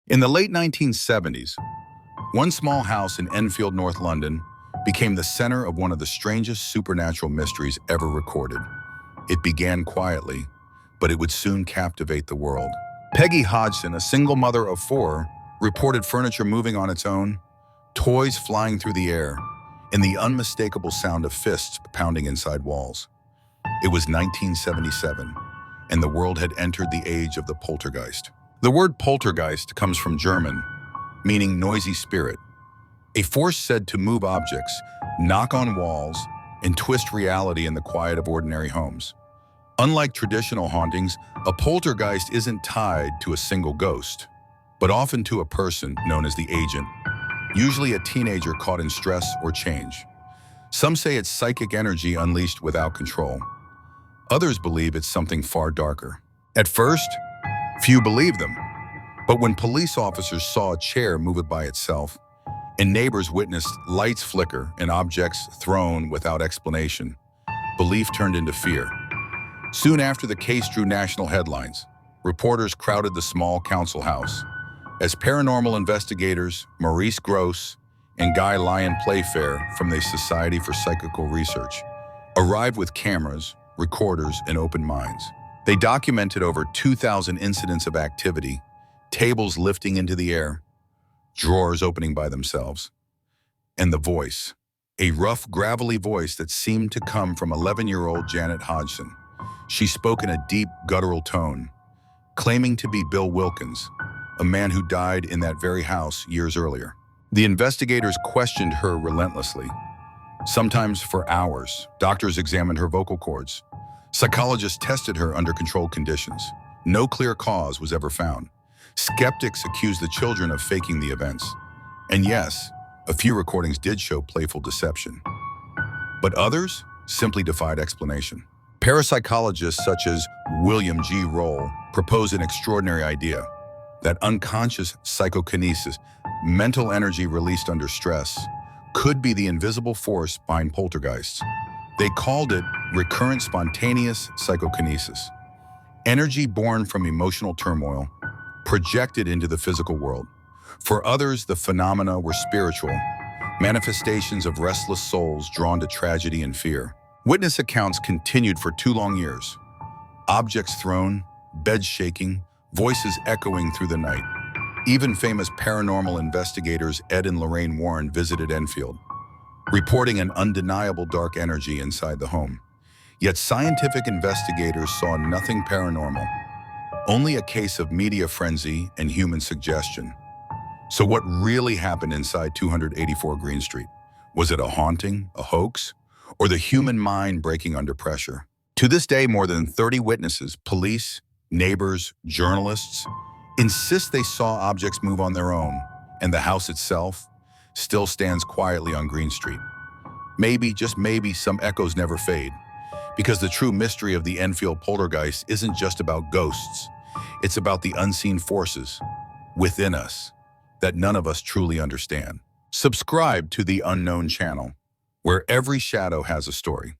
In the late 1970s, one small house in Enfield, North London, became the center of one of the strangest supernatural mysteries ever recorded. It began quietly, but it would soon captivate the world. Peggy Hodgson, a single mother of four, reported furniture moving on its own, toys flying through the air, and the unmistakable sound of fists pounding inside walls. It was 1977, and the world had entered the age of the poltergeist. The word poltergeist comes from German, meaning noisy spirit, a force said to move objects, knock on walls, and twist reality in the quiet of ordinary homes. Unlike traditional hauntings, a poltergeist isn't tied to a single ghost, but often to a person known as the agent, usually a teenager caught in stress or change. Some say it's psychic energy unleashed without control. Others believe it's something far darker. At first, few believed them, but when police officers saw a chair move by itself, and neighbors witnessed lights flicker and objects thrown without explanation, belief turned into fear. Soon after, the case drew national headlines. Reporters crowded the small council house as paranormal investigators Maurice Grosse and Guy Lyon Playfair from the Society for Psychical Research arrived with cameras, recorders, and open minds. They documented over 2,000 incidents of activity, tables lifting into the air, drawers opening by themselves, and the voice, a rough, gravelly voice that seemed to come from 11-year-old Janet Hodgson. She spoke in a deep, guttural tone, claiming to be Bill Wilkins, a man who died in that very house years earlier. The investigators questioned her relentlessly, sometimes for hours. Doctors examined her vocal cords. Psychologists tested her under controlled conditions. No clear cause was ever found. Skeptics accused the children of faking the events. And yes, a few recordings did show playful deception. But others simply defied explanation. Parapsychologists such as William G. Roll proposed an extraordinary idea, that unconscious psychokinesis, mental energy released under stress, could be the invisible force behind poltergeists. They called it recurrent spontaneous psychokinesis, energy born from emotional turmoil, projected into the physical world. For others, the phenomena were spiritual, manifestations of restless souls drawn to tragedy and fear. Witness accounts continued for 2 long years. Objects thrown, beds shaking, voices echoing through the night. Even famous paranormal investigators Ed and Lorraine Warren visited Enfield, reporting an undeniable dark energy inside the home. Yet scientific investigators saw nothing paranormal, only a case of media frenzy and human suggestion. So what really happened inside 284 Green Street? Was it a haunting, a hoax, or the human mind breaking under pressure? To this day, more than 30 witnesses, police, neighbors, journalists, insist they saw objects move on their own, and the house itself still stands quietly on Green Street. Maybe, just maybe, some echoes never fade, because the true mystery of the Enfield poltergeist isn't just about ghosts. It's about the unseen forces within us that none of us truly understand. Subscribe to the Unknown channel, where every shadow has a story.